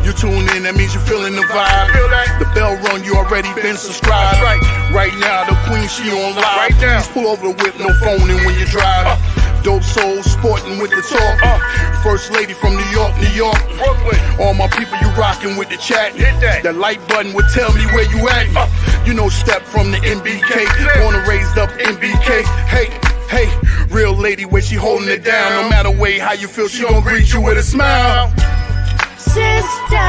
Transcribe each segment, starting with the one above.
You tune in, that means you're feeling the vibe. The bell rung, you already been subscribed. Right now, the queen, she on live. Right now. Please pull over the whip, no phoning when you drive. Dope Soul sporting with the talk. First lady from New York, Brooklyn. All my people, you rocking with the chat. Hit that. That like button would tell me where you at. You know, step from the MBK. Born and raised up MBK. Hey, real lady, where she holding it down. No matter way how you feel, she gon' greet you with a smile. Sister,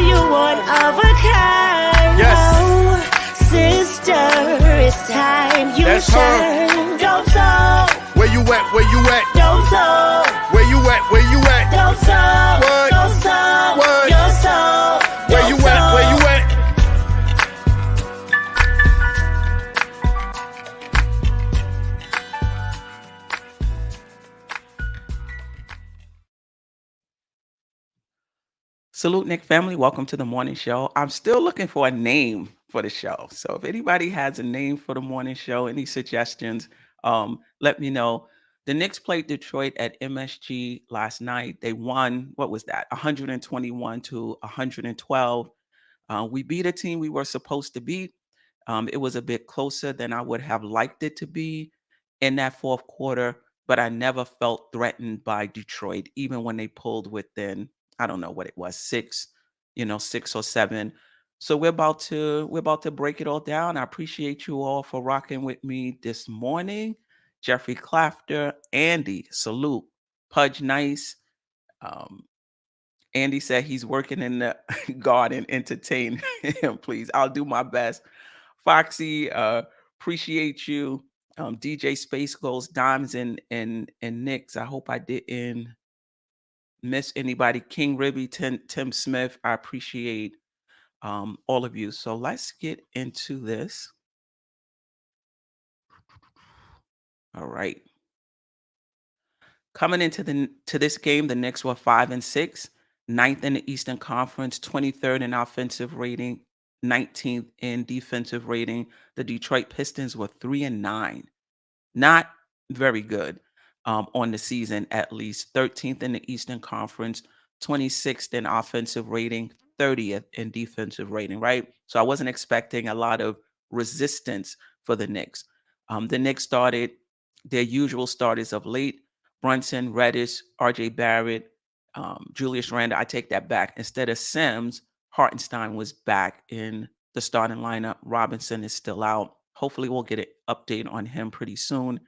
you one of a kind. Yes. Oh, sister, it's time you That's her. shine. Dope Soul. Where you at? Where you at? Dope Soul. Where you at? Where you at? Dope Soul. What? Dope Soul. What? Your soul. Where you at? Where you at? Salute, Nick family. Welcome to the morning show. I'm still looking for a name for the show. So if anybody has a name for the morning show, any suggestions, let me know. The Knicks played Detroit at MSG last night. They won, what was that? 121 to 112. We beat a team we were supposed to beat. It was a bit closer than I would have liked it to be in that fourth quarter, but I never felt threatened by Detroit, even when they pulled within, I don't know what it was, 6 or 7. So we're about to break it all down. I appreciate you all for rocking with me this morning. Jeffrey Clafter, Andy, salute, Pudge Nice. Andy said he's working in the garden. Entertain him, please. I'll do my best. Foxy, appreciate you. DJ Space Goes Dimes and Knicks. I hope I didn't miss anybody. King Ribby, Tim Smith. I appreciate all of you. So let's get into this. All right. Coming into this game, the Knicks were 5-6, 9th in the Eastern Conference, 23rd in offensive rating, 19th in defensive rating. The Detroit Pistons were 3-9, not very good on the season, at least 13th in the Eastern Conference, 26th in offensive rating, 30th in defensive rating. Right, so I wasn't expecting a lot of resistance for the Knicks. The Knicks started their usual starters of late. Brunson, Reddish, RJ Barrett, Julius Randle. I take that back. Instead of Sims, Hartenstein was back in the starting lineup. Robinson is still out. Hopefully we'll get an update on him pretty soon.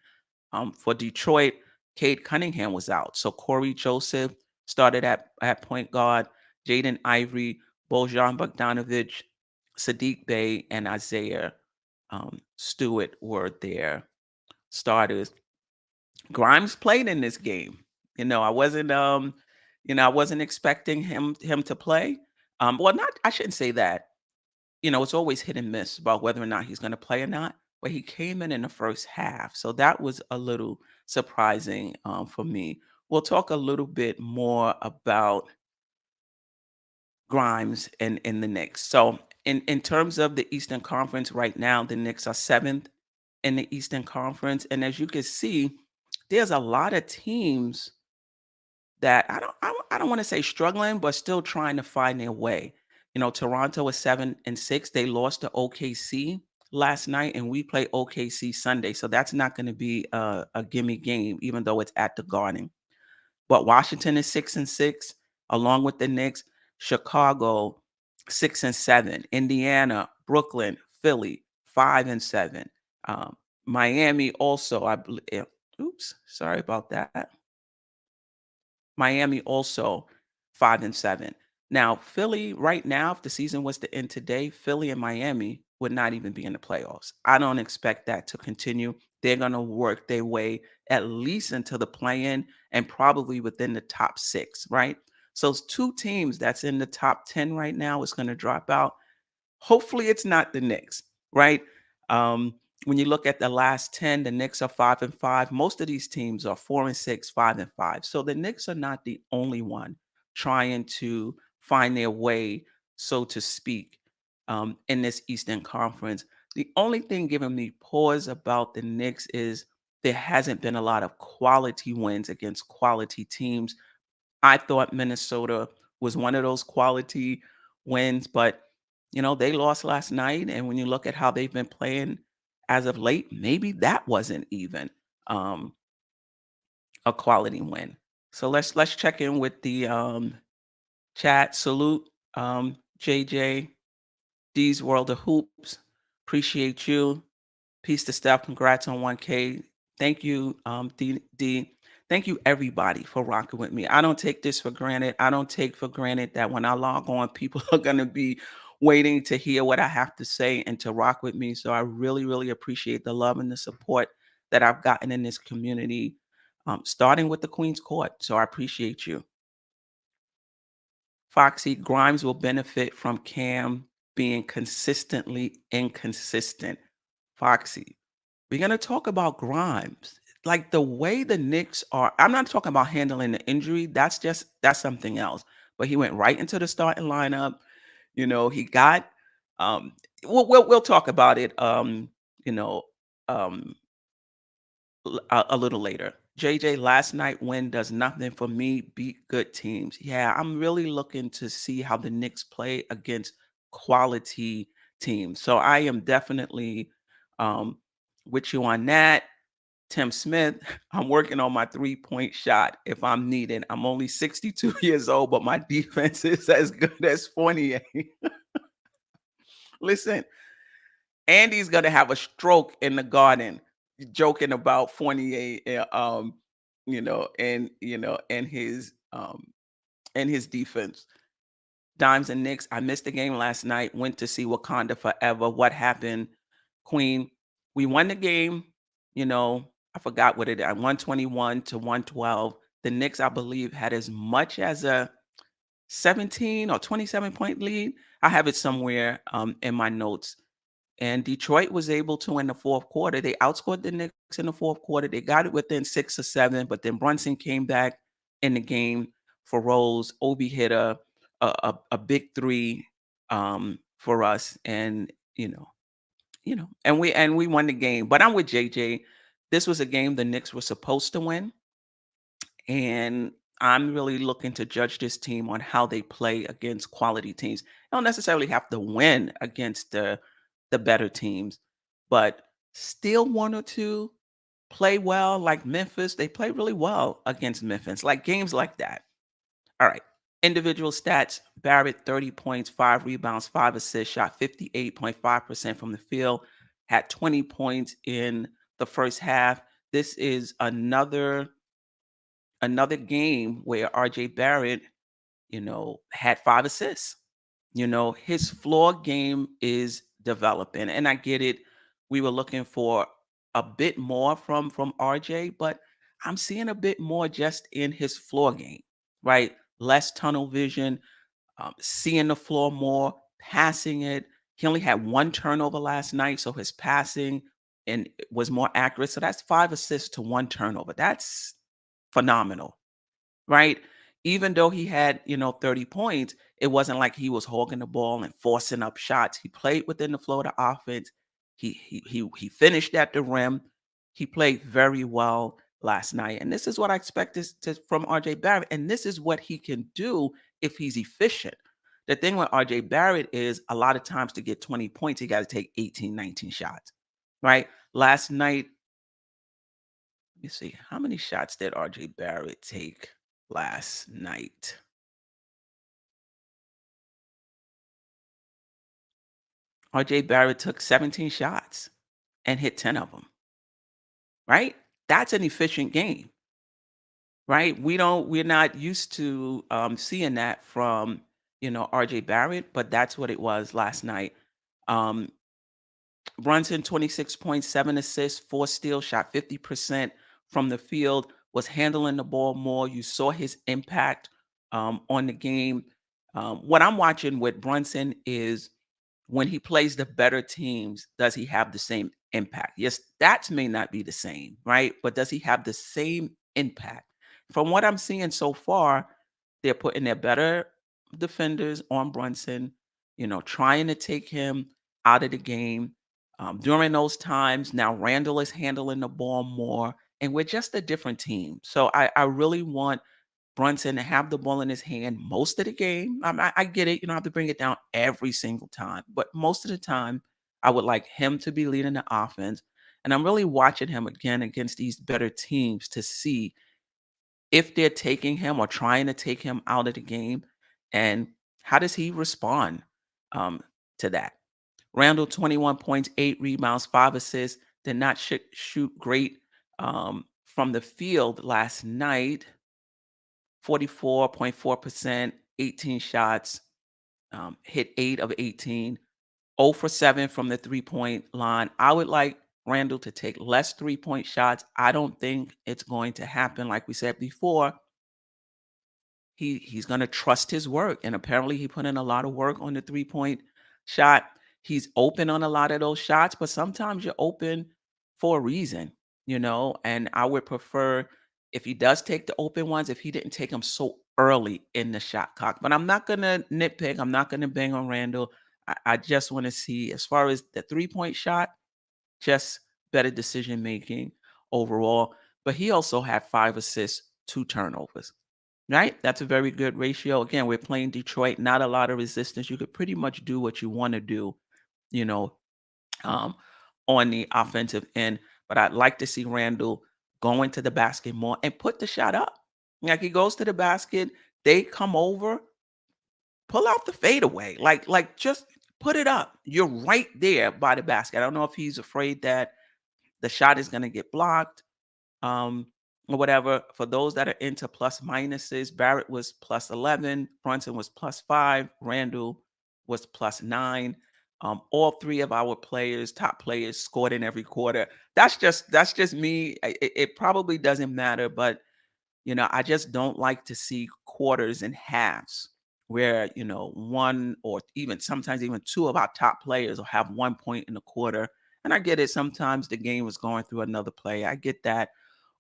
For Detroit, Cade Cunningham was out. So Corey Joseph started at point guard. Jaden Ivory, Bojan Bogdanovic, Sadiq Bey, and Isaiah Stewart were their starters. Grimes played in this game. I wasn't expecting him to play. I shouldn't say that. It's always hit and miss about whether or not he's going to play or not. But he came in the first half, so that was a little surprising for me. We'll talk a little bit more about Grimes and the Knicks. So in terms of the Eastern Conference right now, the Knicks are 7th in the Eastern Conference, and as you can see, there's a lot of teams that I don't want to say struggling, but still trying to find their way. Toronto is 7-6. They lost to OKC last night, and we play OKC Sunday, so that's not going to be a gimme game, even though it's at the Garden. But Washington is 6-6, along with the Knicks. Chicago 6-7. Indiana, Brooklyn, Philly 5-7. Miami also, I believe. Oops, sorry about that. Miami also 5-7. Now, Philly right now, if the season was to end today, Philly and Miami would not even be in the playoffs. I don't expect that to continue. They're going to work their way at least into the play-in and probably within the top 6, right? So it's 2 teams that's in the top 10 right now is going to drop out. Hopefully it's not the Knicks, right? When you look at the last 10, the Knicks are 5-5. Most of these teams are 4-6, 5-5. So the Knicks are not the only one trying to find their way, so to speak, in this Eastern Conference. The only thing giving me pause about the Knicks is there hasn't been a lot of quality wins against quality teams. I thought Minnesota was one of those quality wins, but they lost last night. And when you look at how they've been playing as of late, maybe that wasn't even um, a quality win. So let's check in with the chat. Salute, JJ, D's World of Hoops. Appreciate you. Peace to Steph. Congrats on 1K. Thank you, D. Thank you, everybody, for rocking with me. I don't take this for granted. I don't take for granted that when I log on, people are going to be waiting to hear what I have to say and to rock with me. So I really, really appreciate the love and the support that I've gotten in this community, starting with the Queen's Court. So I appreciate you. Foxy, Grimes will benefit from Cam being consistently inconsistent. Foxy, we're going to talk about Grimes. Like the way the Knicks are, I'm not talking about handling the injury. That's something else. But he went right into the starting lineup. He got we'll talk about it you know, um a little later. JJ, last night win does nothing for me. Beat good teams. Yeah, I'm really looking to see how the Knicks play against quality teams. So I am definitely um, with you on that. Tim Smith, I'm working on my 3-point shot if I'm needed. I'm only 62 years old, but my defense is as good as 28. Listen, Andy's gonna have a stroke in the garden, joking about 28, and his defense. Dimes and Knicks. I missed the game last night. Went to see Wakanda Forever. What happened, Queen? We won the game. I forgot what it is. 121 to 112. The Knicks, I believe, had as much as a 17 or 27-point lead. I have it somewhere in my notes. And Detroit was able to in the fourth quarter. They outscored the Knicks in the fourth quarter. They got it within 6 or 7, but then Brunson came back in the game for Rose. Obi hit a big three for us, and and we won the game. But I'm with JJ. This was a game the Knicks were supposed to win, and I'm really looking to judge this team on how they play against quality teams. They don't necessarily have to win against the better teams, but still one or two play well. Like Memphis, they play really well against Memphis, like games like that. All right. Individual stats: Barrett, 30 points, 5 rebounds, 5 assists, shot 58.5% from the field, had 20 points in the first half. This is another game where RJ Barrett, had 5 assists. His floor game is developing, and I get it. We were looking for a bit more from RJ, but I'm seeing a bit more just in his floor game, right? Less tunnel vision, seeing the floor more, passing it. He only had 1 turnover last night, so his passing and was more accurate. So that's 5 assists to 1 turnover. That's phenomenal, right? Even though he had, 30 points, it wasn't like he was hogging the ball and forcing up shots. He played within the flow of the offense. He finished at the rim. He played very well last night. And this is what I expect from RJ Barrett. And this is what he can do if he's efficient. The thing with RJ Barrett is a lot of times to get 20 points, he got to take 18, 19 shots, right? Last night, let me see. How many shots did RJ Barrett take last night? RJ Barrett took 17 shots and hit 10 of them, right? That's an efficient game, right? We're not used to seeing that from, RJ Barrett, but that's what it was last night. Um, Brunson, 26.7 assists, 4 steals, shot 50% from the field, was handling the ball more. You saw his impact on the game. What I'm watching with Brunson is when he plays the better teams, does he have the same impact? Yes, stats may not be the same, right? But does he have the same impact? From what I'm seeing so far, they're putting their better defenders on Brunson, trying to take him out of the game. During those times, now Randall is handling the ball more, and we're just a different team. So I really want Brunson to have the ball in his hand most of the game. I get it. You don't have to bring it down every single time, but most of the time, I would like him to be leading the offense. And I'm really watching him again against these better teams to see if they're taking him or trying to take him out of the game, and how does he respond um, to that? Randall, 21 points, 8 rebounds, 5 assists. Did not shoot great from the field last night. 44.4%, 18 shots, hit 8 of 18, 0 for 7 from the 3-point line. I would like Randall to take less 3-point shots. I don't think it's going to happen. Like we said before, he's going to trust his work, and apparently he put in a lot of work on the 3-point shot. He's open on a lot of those shots, but sometimes you're open for a reason, and I would prefer if he does take the open ones, if he didn't take them so early in the shot clock. But I'm not going to nitpick. I'm not going to bang on Randall. I just want to see, as far as the 3-point shot, just better decision making overall. But he also had 5 assists, 2 turnovers. Right? That's a very good ratio. Again, we're playing Detroit, not a lot of resistance. You could pretty much do what you want to do, you know, um, on the offensive end. But I'd like to see Randall go into the basket more and put the shot up. Like, he goes to the basket, they come over, pull out the fadeaway. Like just put it up. You're right there by the basket. I don't know if he's afraid that the shot is going to get blocked, or whatever. For those that are into plus minuses, Barrett was plus 11, Brunson was plus 5, Randall was plus 9. All three of our players, top players, scored in every quarter. That's just me. It probably doesn't matter, but I just don't like to see quarters and halves where, one or even sometimes even two of our top players will have 1 point in the quarter. And I get it. Sometimes the game was going through another play. I get that.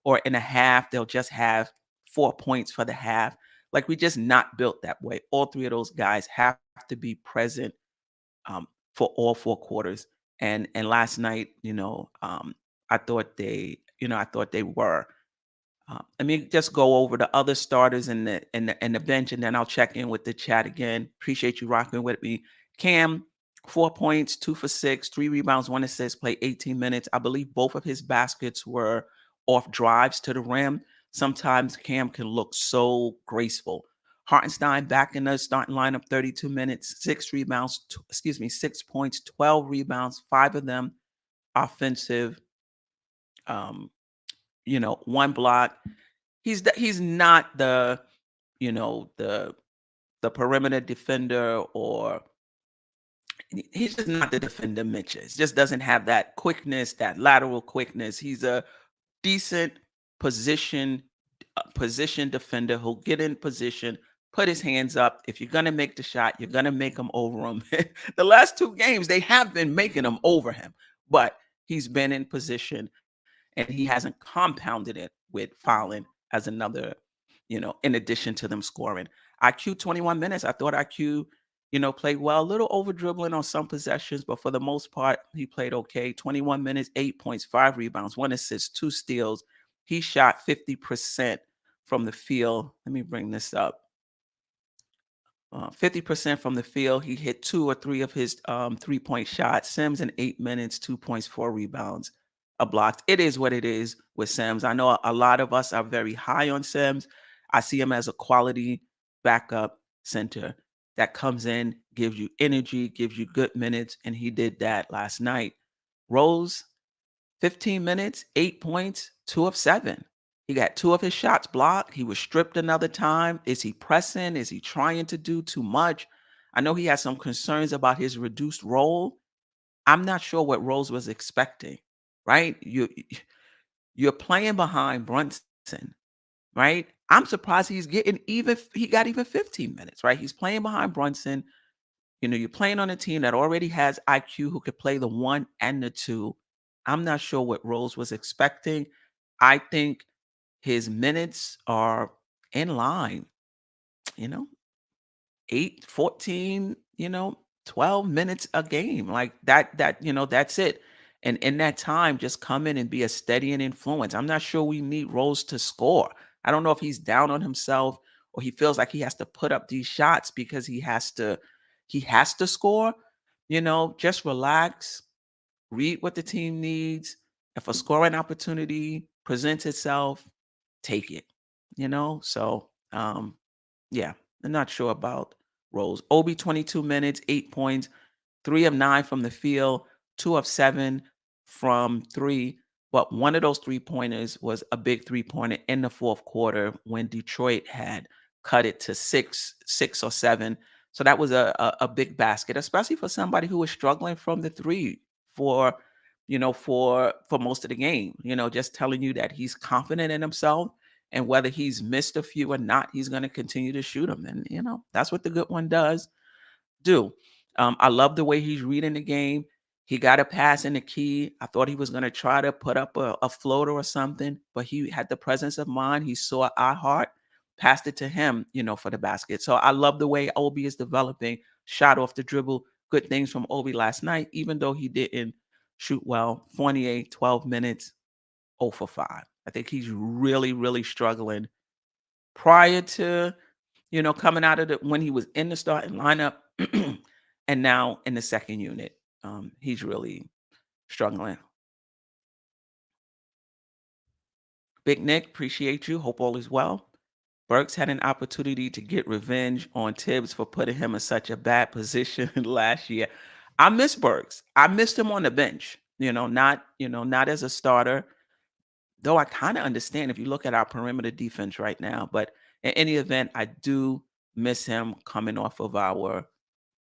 Or in a half, they'll just have 4 points for the half. Like, we just not built that way. All three of those guys have to be present for all 4 quarters. And last night, I thought they were. Let me just go over the other starters in the bench, and then I'll check in with the chat again. Appreciate you rocking with me. Cam, 4 points, 2 for 6, 3 rebounds, 1 assist, played 18 minutes. I believe both of his baskets were off drives to the rim. Sometimes Cam can look so graceful. Hartenstein back in the starting lineup, 32 minutes, 6 rebounds, 6 points, 12 rebounds, 5 of them offensive. 1 block. He's not the the perimeter defender, or he's just not the defender Mitch is. Just doesn't have that quickness, that lateral quickness. He's a decent position defender who'll get in position, put his hands up. If you're gonna make the shot, you're gonna make him over him. The last 2 games, they have been making them over him, but he's been in position, and he hasn't compounded it with fouling as another, in addition to them scoring. IQ 21 minutes. I thought IQ, played well, a little over dribbling on some possessions, but for the most part, he played okay. 21 minutes, 8 points, 5 rebounds, 1 assist, 2 steals. He shot 50% from the field. Let me bring this up. 50% from the field. He hit 2 or 3 of his 3-point shots. Sims in 8 minutes, 2 points, 4 rebounds, a block. It is what it is with Sims. I know a lot of us are very high on Sims. I see him as a quality backup center that comes in, gives you energy, gives you good minutes, and he did that last night. Rose, 15 minutes, 8 points, 2 of 7. He got 2 of his shots blocked. He was stripped another time. Is he pressing? Is he trying to do too much? I know he had some concerns about his reduced role. I'm not sure what Rose was expecting, right? You're playing behind Brunson, right? I'm surprised he got even 15 minutes, right? He's playing behind Brunson. You're playing on a team that already has IQ who could play the 1 and the 2. I'm not sure what Rose was expecting. I think his minutes are in line, 8, 14, 12 minutes a game. Like that's it. And in that time, just come in and be a steadying influence. I'm not sure we need Rose to score. I don't know if he's down on himself. or he feels like he has to put up these shots because he has to score, just relax, read what the team needs. If a scoring opportunity presents itself, take it. So yeah, I'm not sure about Rose. Obi 22 minutes, 8 points, 3 of 9 from the field, 2 of 7 from three. But one of those 3 pointers was a big 3 pointer in the fourth quarter when Detroit had cut it to 6 or 7. So that was a big basket, especially for somebody who was struggling from the three for for most of the game. Just telling you that he's confident in himself, and whether he's missed a few or not, he's going to continue to shoot them. And that's what the good one does do. I love the way he's reading the game. He got a pass in the key. I thought he was going to try to put up a floater or something, but he had the presence of mind. He saw I heart, passed it to him, for the basket. So I love the way Obi is developing, shot off the dribble. Good things from Obi last night, even though he didn't shoot well. 28, 12 minutes, 0 for 5. I think he's really, really struggling prior to coming out of when he was in the starting lineup and now in the second unit. He's really struggling. Big Nick, appreciate you. Hope all is well. Burks had an opportunity to get revenge on Tibbs for putting him in such a bad position last year. I miss Burks. I missed him on the bench, not as a starter. Though I kind of understand if you look at our perimeter defense right now. But in any event, I do miss him coming off of our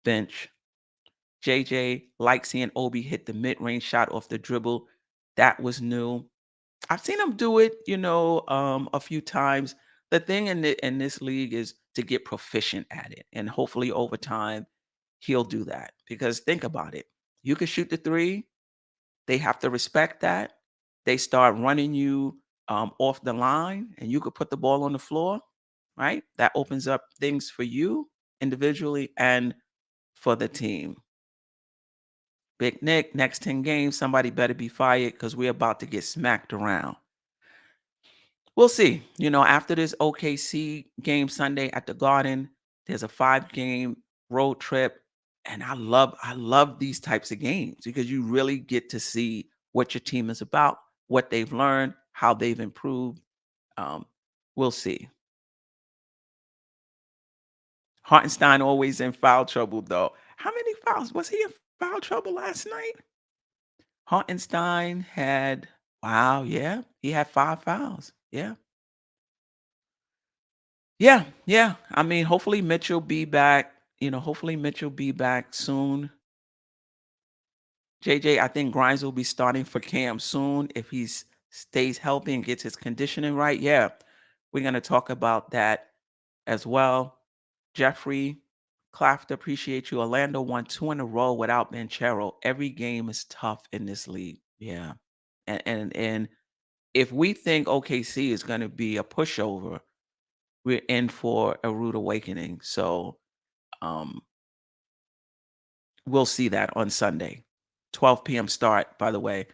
bench. JJ, like seeing Obi hit the mid-range shot off the dribble. That was new. I've seen him do it, a few times. The thing in this league is to get proficient at it, and hopefully over time he'll do that. Because think about it, you can shoot the three. They have to respect that. They start running you off the line, and you could put the ball on the floor, right? That opens up things for you individually and for the team. Big Nick, next 10 games, somebody better be fired because we're about to get smacked around. We'll see. After this OKC game Sunday at the Garden, there's a 5-game road trip. And I love these types of games because you really get to see what your team is about, what they've learned, how they've improved. We'll see. Hartenstein always in foul trouble, though. How many fouls? Was he in foul trouble last night? Hartenstein had, wow, yeah, he had 5 fouls. Yeah. Yeah, yeah. I mean, hopefully Mitchell be back. Hopefully Mitchell be back soon. JJ, I think Grimes will be starting for Cam soon if he stays healthy and gets his conditioning right. Yeah, we're going to talk about that as well. Jeffrey, Clafter, appreciate you. Orlando won 2 in a row without Banchero. Every game is tough in this league. Yeah. And if we think OKC is going to be a pushover, we're in for a rude awakening. So we'll see that on Sunday. 12 p.m. start, by the way.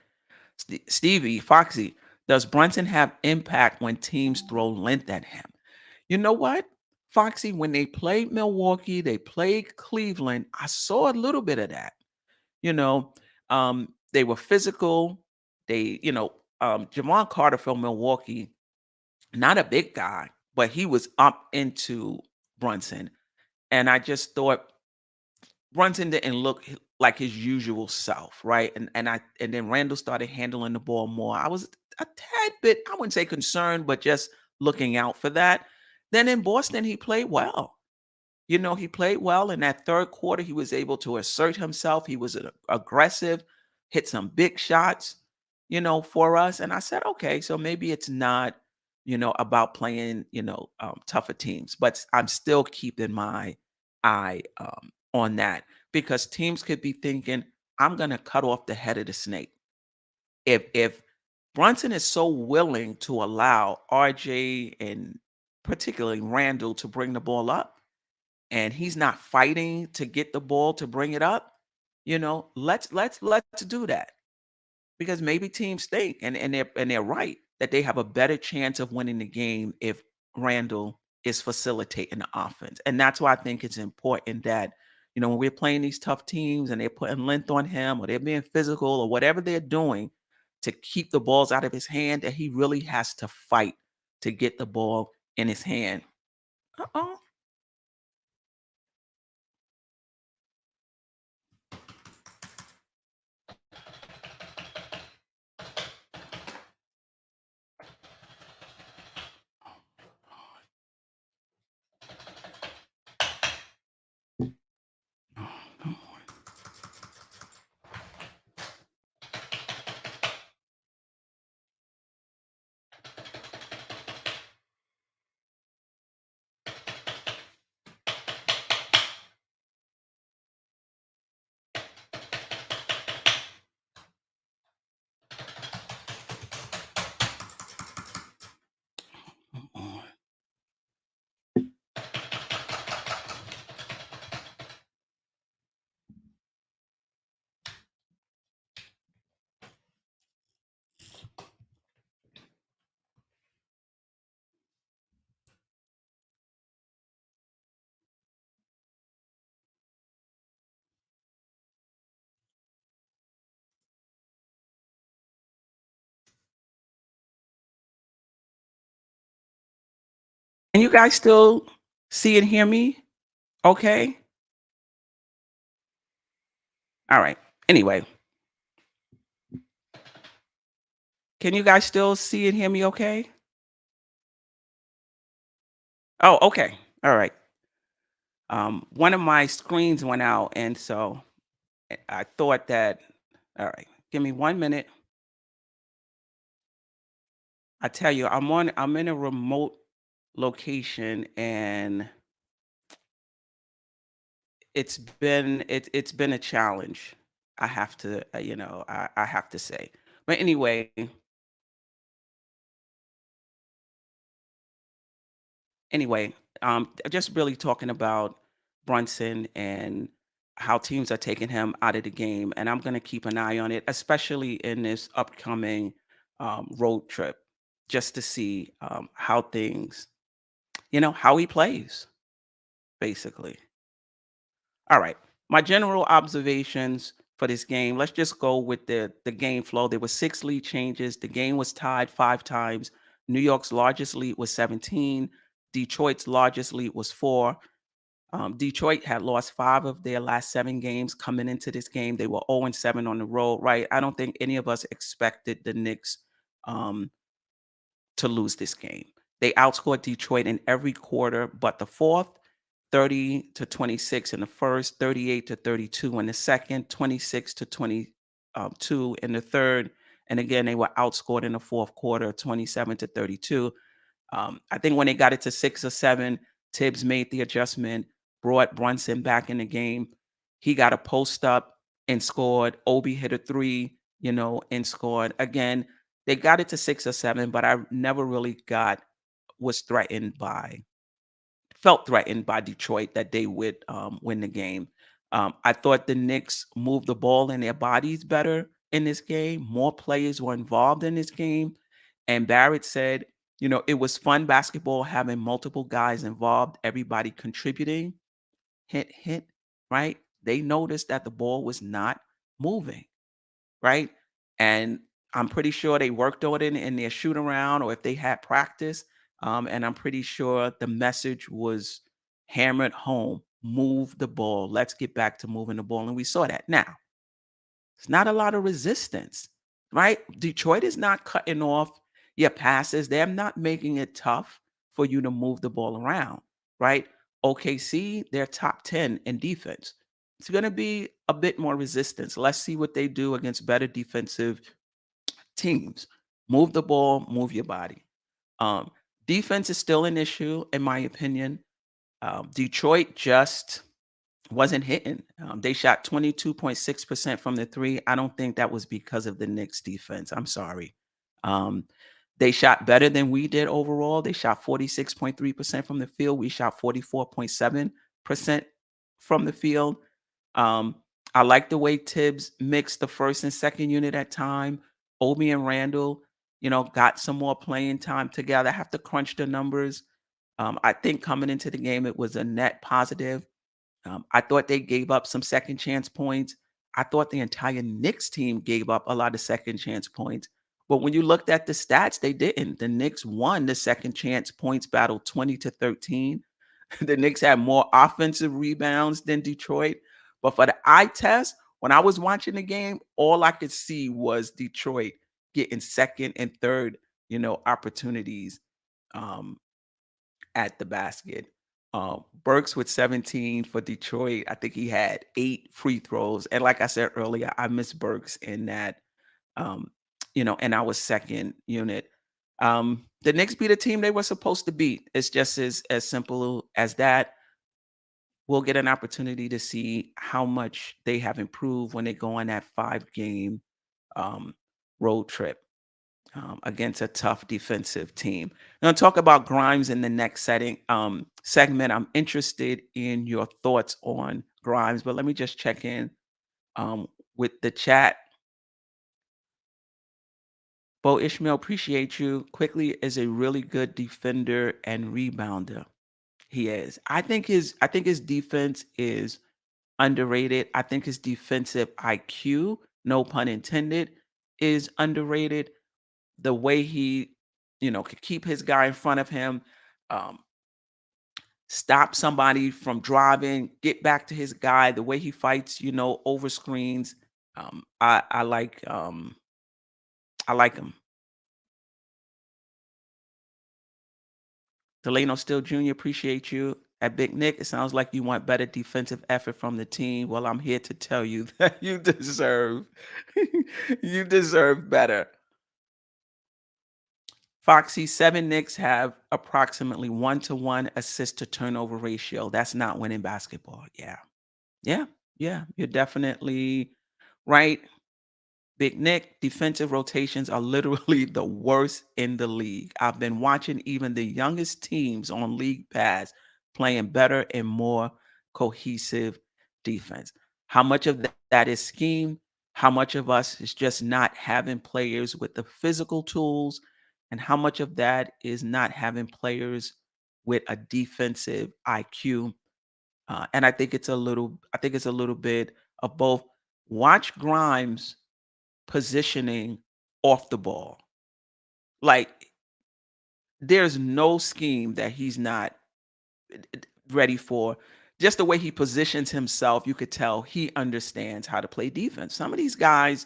Stevie, Foxy, does Brunson have impact when teams throw length at him? You know what, Foxy, when they played Milwaukee, they played Cleveland, I saw a little bit of that. They were physical. Javon Carter from Milwaukee, not a big guy, but he was up into Brunson. And I just thought Brunson didn't look like his usual self, right? And then Randall started handling the ball more. I was a tad bit, I wouldn't say concerned, but just looking out for that. Then in Boston, he played well. He played well. In that third quarter, he was able to assert himself. He was aggressive, hit some big shots, for us. And I said, okay, so maybe it's not, about playing, tougher teams, but I'm still keeping my eye on that because teams could be thinking, I'm going to cut off the head of the snake. If Brunson is so willing to allow RJ and particularly Randall to bring the ball up, and he's not fighting to get the ball to bring it up, let's do that. Because maybe teams think and they're right that they have a better chance of winning the game if Randall is facilitating the offense. And that's why I think it's important that, when we're playing these tough teams and they're putting length on him or they're being physical or whatever they're doing to keep the balls out of his hand, that he really has to fight to get the ball in his hand. Uh-oh. Oh, come on. Can you guys still see and hear me? Okay. All right. Anyway, can you guys still see and hear me okay? Oh, okay. All right. One of my screens went out, and so I thought that. All right, give me 1 minute. I tell you, I'm in a remote location, and it's been a challenge. I have to, I have to say. But anyway, just really talking about Brunson and how teams are taking him out of the game, and I'm going to keep an eye on it, especially in this upcoming road trip, just to see how things, how he plays, basically. All right, my general observations for this game. Let's just go with the game flow. There were 6 lead changes. The game was tied 5 times. New York's largest lead was 17. Detroit's largest lead was 4. Detroit had lost 5 of their last 7 games coming into this game. They were 0-7 on the road, right? I don't think any of us expected the Knicks um, to lose this game. They outscored Detroit in every quarter but the fourth, 30-26 in the first, 38-32 in the second, 26-22 in the third. And again, they were outscored in the fourth quarter, 27-32. I think when they got it to 6 or 7, Tibbs made the adjustment, brought Brunson back in the game. He got a post up and scored. Obi hit a three, and scored. Again, they got it to 6 or 7, but I never really was threatened felt threatened by Detroit that they would win the game. I thought the Knicks moved the ball in their bodies better in this game. More players were involved in this game. And Barrett said, it was fun basketball having multiple guys involved, everybody contributing. Hint, hint, right? They noticed that the ball was not moving, right? And I'm pretty sure they worked on it in their shoot around or if they had practice. And I'm pretty sure the message was hammered home, move the ball. Let's get back to moving the ball. And we saw that. Now, it's not a lot of resistance, right? Detroit is not cutting off your passes. They're not making it tough for you to move the ball around, right? OKC, they're top 10 in defense. It's going to be a bit more resistance. Let's see what they do against better defensive teams. Move the ball, move your body. Um, Defense is still an issue, in my opinion. Detroit just wasn't hitting. They shot 22.6% from the three. I don't think that was because of the Knicks defense. I'm sorry. Um, they shot better than we did overall. They shot 46.3% from the field. We shot 44.7% from the field. Um, I like the way Tibbs mixed the first and second unit at time. Obi and Randall, got some more playing time together. I have to crunch the numbers. I think coming into the game, it was a net positive. I thought they gave up some second chance points. I thought the entire Knicks team gave up a lot of second chance points. But when you looked at the stats, they didn't. The Knicks won the second chance points battle 20-13. The Knicks had more offensive rebounds than Detroit. But for the eye test, when I was watching the game, all I could see was Detroit getting second and third, opportunities um, at the basket. Burks with 17 for Detroit. I think he had 8 free throws. And like I said earlier, I miss Burks in that, um, in our second unit. The Knicks beat a team they were supposed to beat. It's just as simple as that. We'll get an opportunity to see how much they have improved when they go on that 5-game um, road trip against a tough defensive team. Now, talk about Grimes in the next segment. I'm interested in your thoughts on Grimes, but let me just check in with the chat. Bo Ishmael, appreciate you. Quickly is a really good defender and rebounder. He is. I think his defense is underrated. I think his defensive IQ, no pun intended, is underrated. The way he, could keep his guy in front of him, um, stop somebody from driving, get back to his guy, the way he fights, over screens. I like him. Delano Still Jr., appreciate you. At Big Nick, it sounds like you want better defensive effort from the team. Well, I'm here to tell you that you deserve you deserve better. Foxy, 7 Knicks have approximately 1-to-1 assist to turnover ratio. That's not winning basketball. Yeah. Yeah. Yeah. You're definitely right. Big Nick, defensive rotations are literally the worst in the league. I've been watching even the youngest teams on League Pass playing better and more cohesive defense. How much of that is scheme? How much of us is just not having players with the physical tools? And how much of that is not having players with a defensive IQ? And I think it's a little bit of both. Watch Grimes positioning off the ball. Like, there's no scheme that he's not ready for. Just the way he positions himself, you could tell he understands how to play defense. Some of these guys,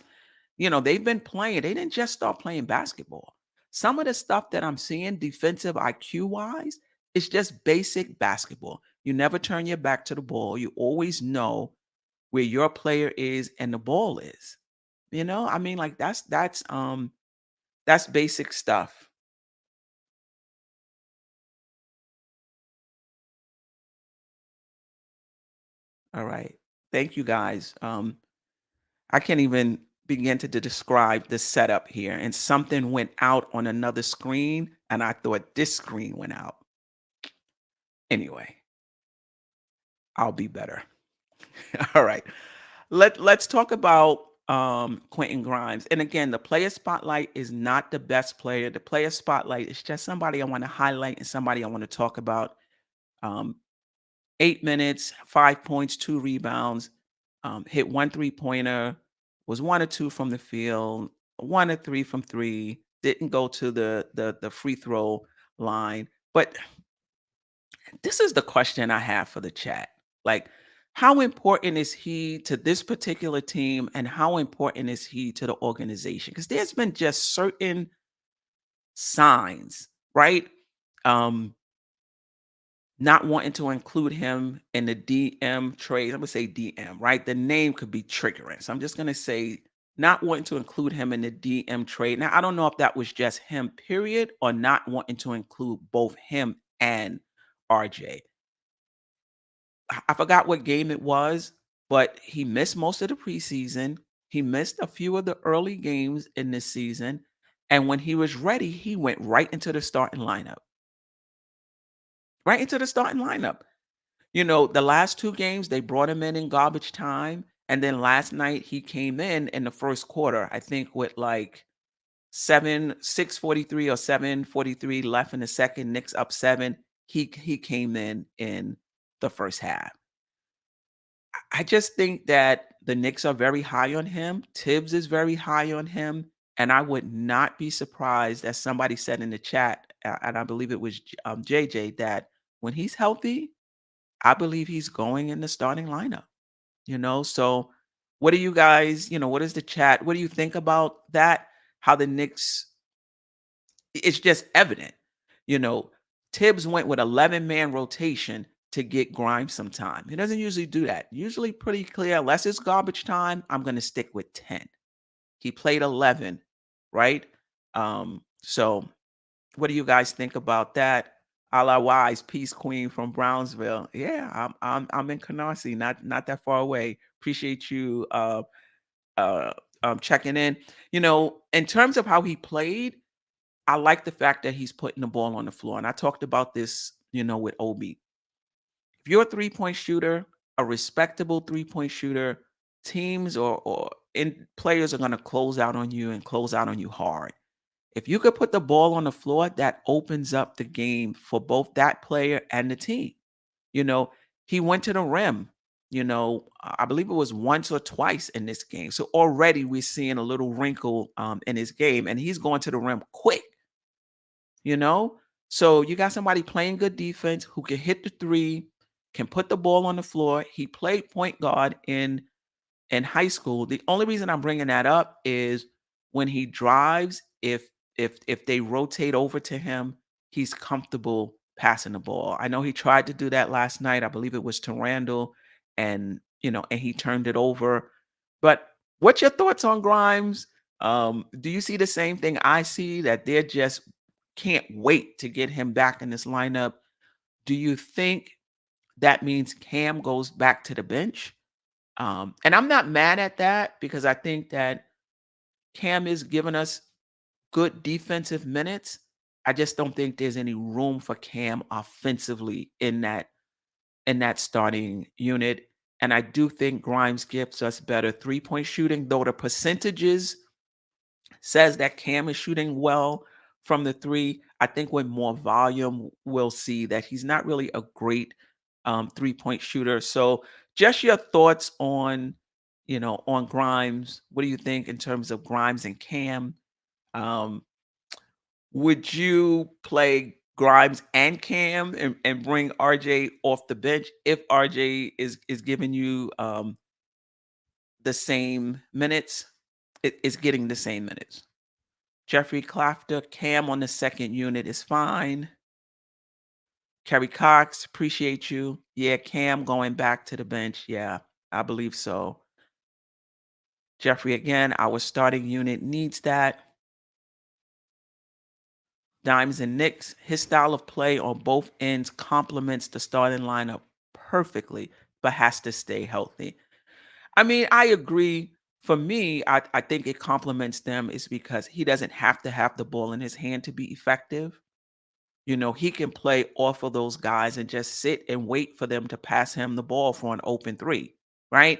they've been playing. They didn't just start playing basketball. Some of the stuff that I'm seeing defensive IQ wise is just basic basketball. You never turn your back to the ball. You always know where your player is and the ball is. I mean, like that's basic stuff. All right. Thank you guys. I can't even begin to describe the setup here. And something went out on another screen, and I thought this screen went out. Anyway, I'll be better. All right. Let's talk about Quentin Grimes. And again, the player spotlight is not the best player. The player spotlight is just somebody I want to highlight and somebody I want to talk about. Um, 8 minutes, 5 points, 2 rebounds, hit 1 3-pointer, was 1 or 2 from the field, 1 or 3 from three, didn't go to the free throw line. But this is the question I have for the chat. Like, how important is he to this particular team and how important is he to the organization? Because there's been just certain signs, right? Um, not wanting to include him in the DM trade. I'm gonna say DM, right? The name could be triggering. So I'm just gonna say not wanting to include him in the DM trade. Now, I don't know if that was just him, period, or not wanting to include both him and RJ. I forgot what game it was, but he missed most of the preseason. He missed a few of the early games in this season. And when he was ready, he went right into the starting lineup. Right into the starting lineup. The last 2 games, they brought him in garbage time. And then last night, he came in the first quarter, I think with like 6:43 or 7:43 left in the second, Knicks up 7. he came in the first half. I just think that the Knicks are very high on him. Tibbs is very high on him. And I would not be surprised, as somebody said in the chat, and I believe it was JJ, that when he's healthy, I believe he's going in the starting lineup. So what do you guys, what is the chat? What do you think about that? How the Knicks, it's just evident. You know, Tibbs went with 11-man rotation to get Grimes some time. He doesn't usually do that. Usually pretty clear, unless it's garbage time, I'm going to stick with 10. He played 11, right? So what do you guys think about that? A la Wise, Peace Queen from Brownsville. Yeah, I'm in Canarsie, not that far away. Appreciate you uh checking in. In terms of how he played, I like the fact that he's putting the ball on the floor. And I talked about this, with Obi. If you're a three-point shooter, a respectable three-point shooter, teams or in players are going to close out on you and close out on you hard. If you could put the ball on the floor, that opens up the game for both that player and the team. You know, he went to the rim, I believe it was once or twice in this game. So already we're seeing a little wrinkle in his game, and he's going to the rim quick. you know? So you got somebody playing good defense who can hit the three, can put the ball on the floor. He played point guard in high school. The only reason I'm bringing that up is when he drives, if they rotate over to him, he's comfortable passing the ball. I know he tried to do that last night. I believe it was to Randall, and he turned it over. But what's your thoughts on Grimes? Do you see the same thing I see, that they're just can't wait to get him back in this lineup? Do you think that means Cam goes back to the bench? And I'm not mad at that, because I think that Cam is giving us good defensive minutes. I just don't think there's any room for Cam offensively in that starting unit. And I do think Grimes gives us better three-point shooting, though the percentages says that Cam is shooting well from the three. I think with more volume, we'll see that he's not really a great three-point shooter. So just your thoughts on Grimes. What do you think in terms of Grimes and Cam? Um, would you play Grimes and Cam and bring RJ off the bench if RJ is giving you the same minutes? It is getting the same minutes. Jeffrey Clafter, Cam on the second unit is fine. Kerry Cox, appreciate you. Yeah, Cam going back to the bench. Yeah, I believe so. Jeffrey, again, our starting unit needs that. Dimes and Knicks, his style of play on both ends complements the starting lineup perfectly, but has to stay healthy. I mean, I agree. For me, I think it complements them is because he doesn't have to have the ball in his hand to be effective. He can play off of those guys and just sit and wait for them to pass him the ball for an open three, right?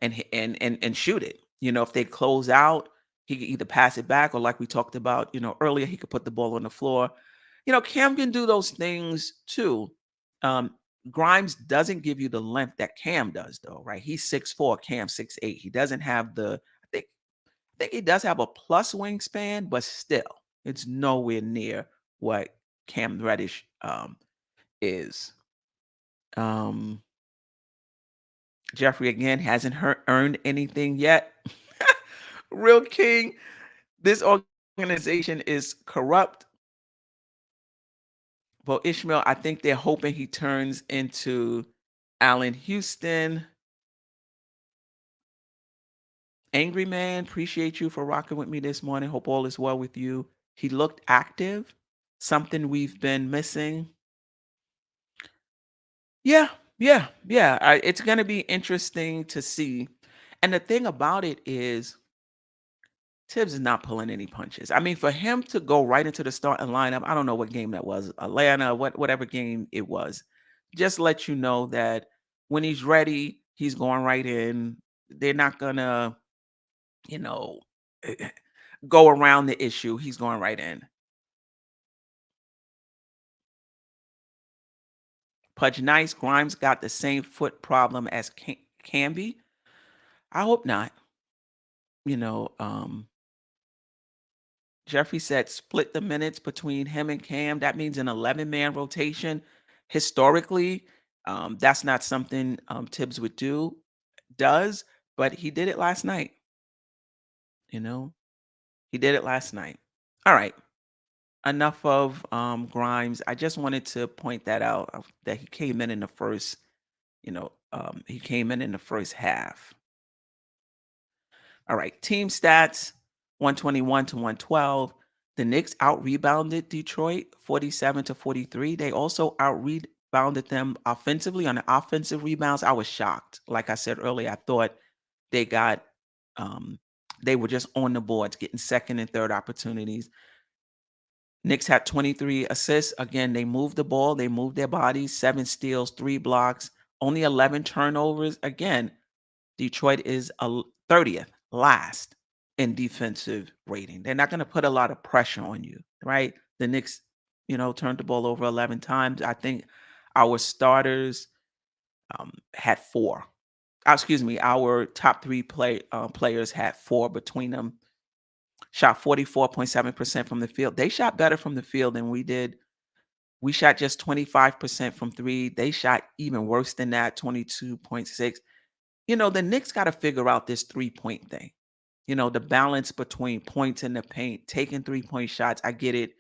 And shoot it. If they close out, he can either pass it back, or like we talked about, earlier, he could put the ball on the floor. Cam can do those things too. Um, Grimes doesn't give you the length that Cam does, though, right? He's 6'4", Cam 6'8". He doesn't have I think he does have a plus wingspan, but still, it's nowhere near what Cam Reddish is. Um, Jeffrey, again, hasn't earned anything yet. Real King, this organization is corrupt. Well, Ishmael, I think they're hoping he turns into Allen Houston. Angry Man, appreciate you for rocking with me this morning. Hope all is well with you. He looked active, something we've been missing. Yeah, yeah, yeah. It's going to be interesting to see. And the thing about it is, Tibbs is not pulling any punches. I mean, for him to go right into the starting lineup, I don't know what game that was, Atlanta, whatever game it was, just let you know that when he's ready, he's going right in. They're not gonna, you know, go around the issue. He's going right in. Pudge Nice, Grimes got the same foot problem as Camby. I hope not. You know, Jeffrey said split the minutes between him and Cam. That means an 11-man rotation. Historically, that's not something Tibbs does, but he did it last night. You know, he did it last night. All right. Enough of Grimes. I just wanted to point that out that he came in the first, he came in the first half. All right, team stats 121 to 112. The Knicks out rebounded Detroit 47 to 43. They also out rebounded them offensively. On the offensive rebounds, I was shocked. Like I said earlier, I thought they got, they were just on the boards, getting second and third opportunities. Knicks had 23 assists. Again, they moved the ball, they moved their bodies, 7 steals, 3 blocks, only 11 turnovers. Again, Detroit is 30th last in defensive rating. They're not going to put a lot of pressure on you, right? The Knicks, turned the ball over 11 times. I think our starters had 4. Excuse me, our top 3 players had 4 between them. Shot 44.7% from the field. They shot better from the field than we did. We shot just 25% from 3. They shot even worse than that, 22.6. The Knicks got to figure out this 3-point thing. The balance between points in the paint, taking 3-point shots. I get it.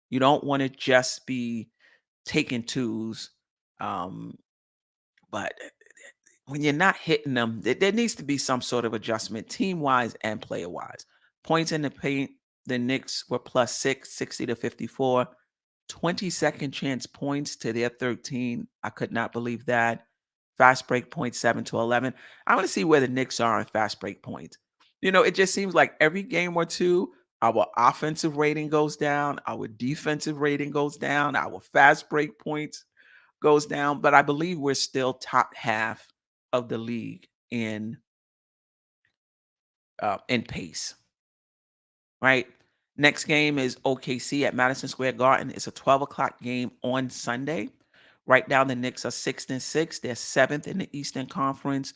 You don't want to just be taking 2s. But when you're not hitting them, there needs to be some sort of adjustment, team-wise and player-wise. Points in the paint, the Knicks were +6, 60 to 54. 20-second chance points to their 13. I could not believe that. Fast break points 7 to 11. I want to see where the Knicks are on fast break points. It just seems like every game or two, our offensive rating goes down, our defensive rating goes down, our fast break points goes down. But I believe we're still top half of the league in pace. Right. Next game is OKC at Madison Square Garden. It's a 12 o'clock game on Sunday. Right now, the Knicks are 6-6. They're 7th in the Eastern Conference.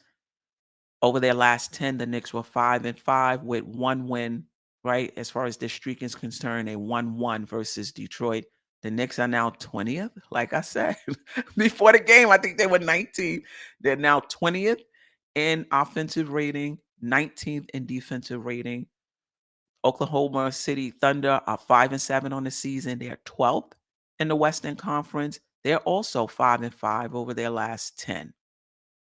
Over their last 10, the Knicks were 5-5 with 1 win, right? As far as this streak is concerned, they 1-1 versus Detroit. The Knicks are now 20th. Like I said, before the game, I think they were 19. They're now 20th in offensive rating, 19th in defensive rating. Oklahoma City Thunder are 5-7 on the season. They're 12th in the Western Conference. They're also 5-5 over their last 10,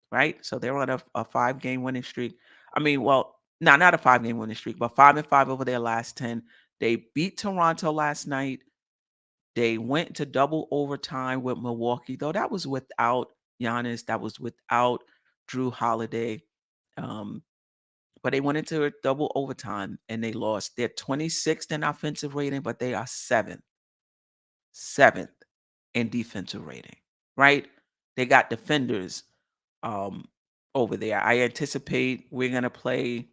right? So they're on a 5-game winning streak. I mean, well, no, not a 5-game winning streak, but 5-5 over their last 10. They beat Toronto last night. They went to double overtime with Milwaukee, though that was without Giannis. That was without Drew Holiday. But they went into a double overtime and they lost. They're 26th in offensive rating, but they are 7th in defensive rating, right? They got defenders over there. I anticipate we're going to play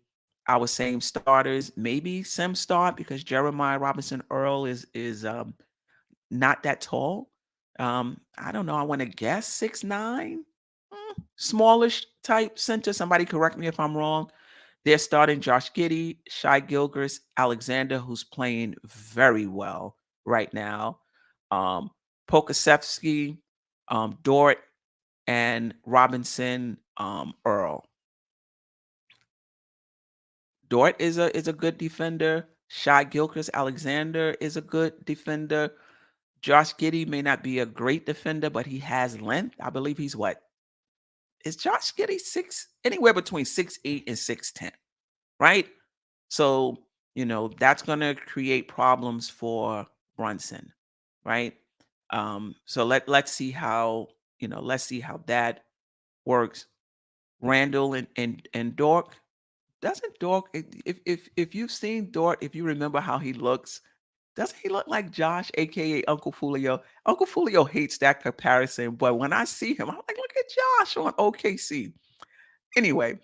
our same starters, maybe some start because Jeremiah Robinson Earl is not that tall. I don't know. I want to guess 6'9", smallish type center. Somebody correct me if I'm wrong. They're starting Josh Giddey, Shai Gilgeous-Alexander, who's playing very well right now. Pokusevski, Dort, and Robinson Earl. Dort is a good defender. Shai Gilgeous-Alexander is a good defender. Josh Giddey may not be a great defender, but he has length. I believe he's what? Is Josh Giddey anywhere between 6'8" and 6'10", right? So, that's going to create problems for Brunson, right? So let's see how, that works. Randall and Dork. Doesn't Dork, if you've seen Dork, if you remember how he looks, doesn't he look like Josh, aka Uncle Fulio? Uncle Fulio hates that comparison, but when I see him, I'm like, look at Josh on OKC. Anyway,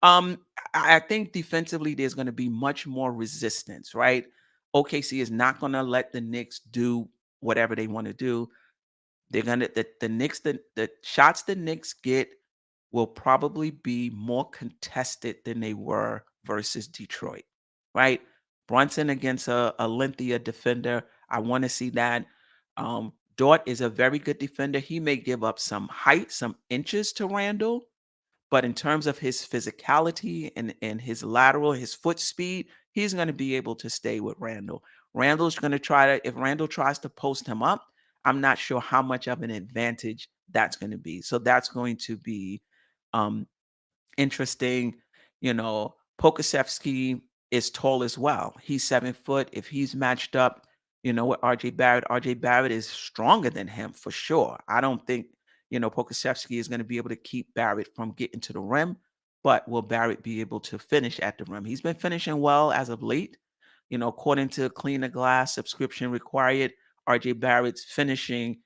I think defensively there's going to be much more resistance, right? OKC is not going to let the Knicks do whatever they want to do. They're gonna the Knicks the shots the Knicks get will probably be more contested than they were versus Detroit, right? Brunson against a lengthier defender. I want to see that. Dort is a very good defender. He may give up some height, some inches to Randall, but in terms of his physicality and his lateral, his foot speed, he's going to be able to stay with Randall. Randall's going to try to, if Randall tries to post him up, I'm not sure how much of an advantage that's going to be. So that's going to be um, interesting. Pokasevsky is tall as well. He's 7 foot. If he's matched up, with RJ Barrett is stronger than him for sure. I don't think, Pokasevsky is going to be able to keep Barrett from getting to the rim, but will Barrett be able to finish at the rim? He's been finishing well as of late. According to Clean the Glass subscription required, RJ Barrett's finishing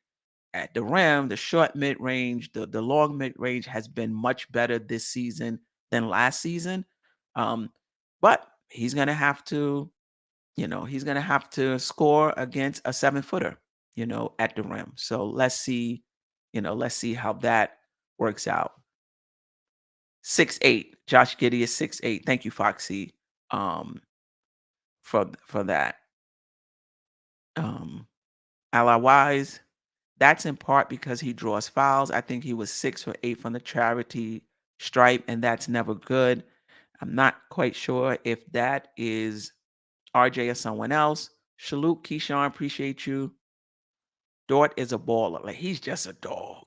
at the rim, the short mid range, the long mid range has been much better this season than last season. But he's gonna have to, score against a 7 footer, at the rim. So let's see how that works out. 6'8". Josh Giddey is 6'8". Thank you, Foxy, for that. Ally Wise, that's in part because he draws fouls. I think he was 6 for 8 from the charity stripe, and that's never good. I'm not quite sure if that is RJ or someone else. Salute, Keyshawn, appreciate you. Dort is a baller. Like, he's just a dog.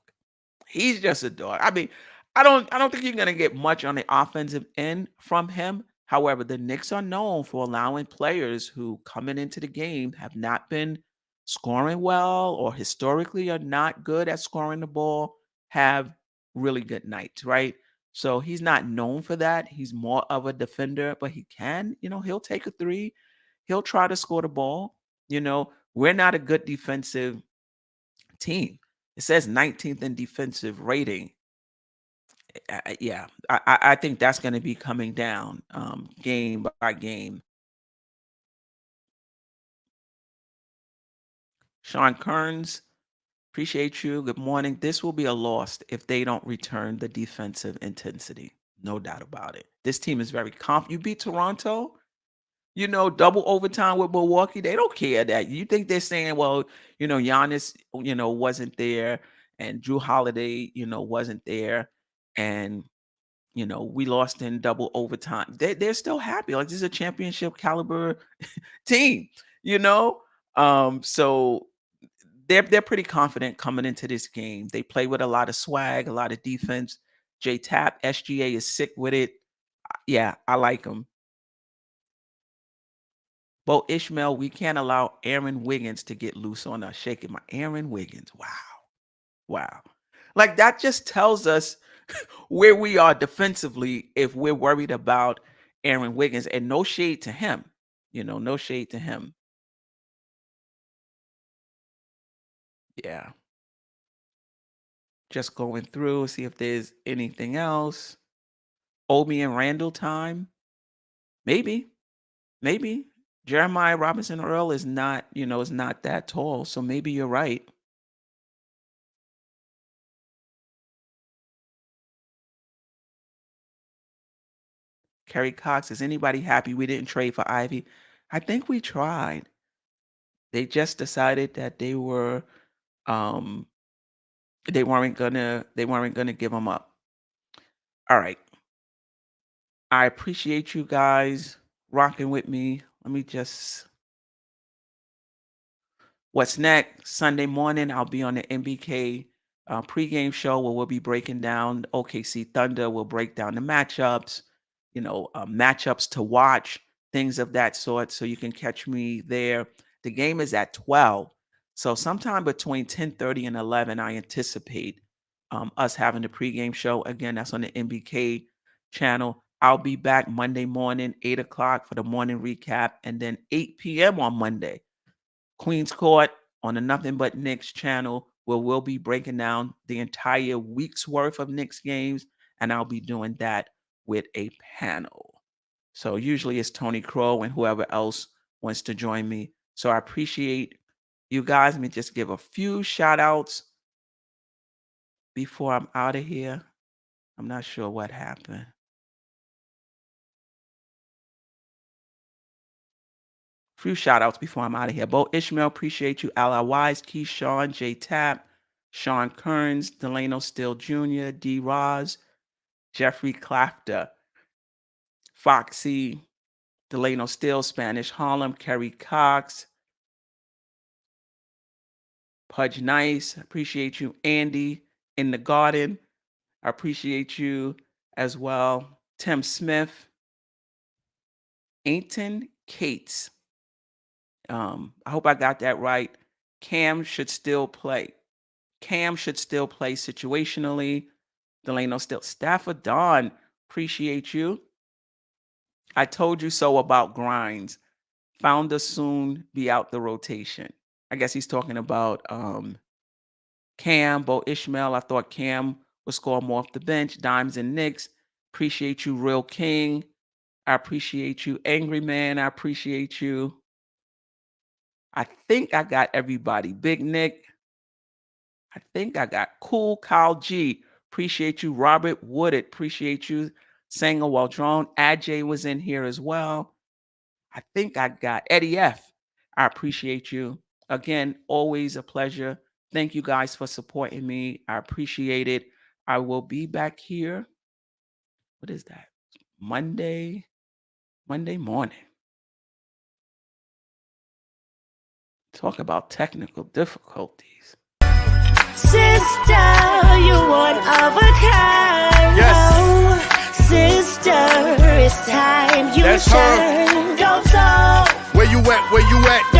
He's just a dog. I mean, I don't think you're gonna get much on the offensive end from him. However, the Knicks are known for allowing players who coming into the game have not been scoring well or historically are not good at scoring the ball, have really good nights, right? So he's not known for that. He's more of a defender, but he can, he'll take a three. He'll try to score the ball. We're not a good defensive team. It says 19th in defensive rating. Yeah, I think that's going to be coming down game by game. Sean Kearns, appreciate you. Good morning. This will be a loss if they don't return the defensive intensity. No doubt about it. This team is very confident. You beat Toronto, double overtime with Milwaukee. They don't care that. You think they're saying, well, Giannis, wasn't there and Drew Holiday, wasn't there. And we lost in double overtime. They're still happy. Like, this is a championship caliber team, So they're pretty confident coming into this game. They play with a lot of swag, a lot of defense. J Tap, SGA is sick with it. Yeah, I like them. Bo Ishmael, we can't allow Aaron Wiggins to get loose on us. Shaking my Aaron Wiggins. Wow. Wow. Like, that just tells us where we are defensively if we're worried about Aaron Wiggins, and no shade to him. No shade to him. Yeah. Just going through, see if there's anything else. Obi and Randall time. Maybe. Maybe. Jeremiah Robinson Earl is not, is not that tall. So maybe you're right. Kerry Cox, is anybody happy we didn't trade for Ivy? I think we tried. They just decided that they um weren't gonna give him up. All right. I appreciate you guys rocking with me. Let me just What's next? Sunday morning, I'll be on the MBK pregame show where we'll be breaking down OKC Thunder. We'll break down the matchups, matchups to watch, things of that sort. So you can catch me there. The game is at 12. So sometime between 10:30 and 11, I anticipate us having the pregame show. Again, that's on the MBK channel. I'll be back Monday morning, 8 o'clock for the morning recap, and then 8 p.m. on Monday. Queens Court on the Nothing But Knicks channel, where we'll be breaking down the entire week's worth of Knicks games, and I'll be doing that with a panel. So usually it's Tony Crow and whoever else wants to join me. So I appreciate you guys. Let me just give a few shout outs before I'm out of here. I'm not sure what happened. Few shout outs before I'm out of here. Bo Ishmael, appreciate you. Ally Wise, Keyshawn, J Tap, Sean Kearns, Delano Still Jr., D. Roz, Jeffrey Clafter, Foxy, Delano Still, Spanish Harlem, Kerry Cox, Pudge Nice, appreciate you. Andy in the Garden, I appreciate you as well. Tim Smith, Ainton Cates. I hope I got that right. Cam should still play. Cam should still play situationally. Delano Still. Stafford Don, appreciate you. I told you so about Grimes. Found to soon be out the rotation. I guess he's talking about Cam, Bo Ishmael. I thought Cam would score more off the bench. Dimes and Knicks. Appreciate you, Real King. I appreciate you, Angry Man. I appreciate you. I think I got everybody. Big Nick. I think I got Cool Kyle G. Appreciate you, Robert Woodard. Appreciate you, Sanger Well Drawn. Ajay was in here as well. I think I got Eddie F. I appreciate you. Again, always a pleasure. Thank you guys for supporting me. I appreciate it. I will be back here. What is that? Monday morning. Talk about technical difficulties. Sister, you one of a kind. Yes. Sister, it's time you That's shine. Dope soul. Where you at? Where you at?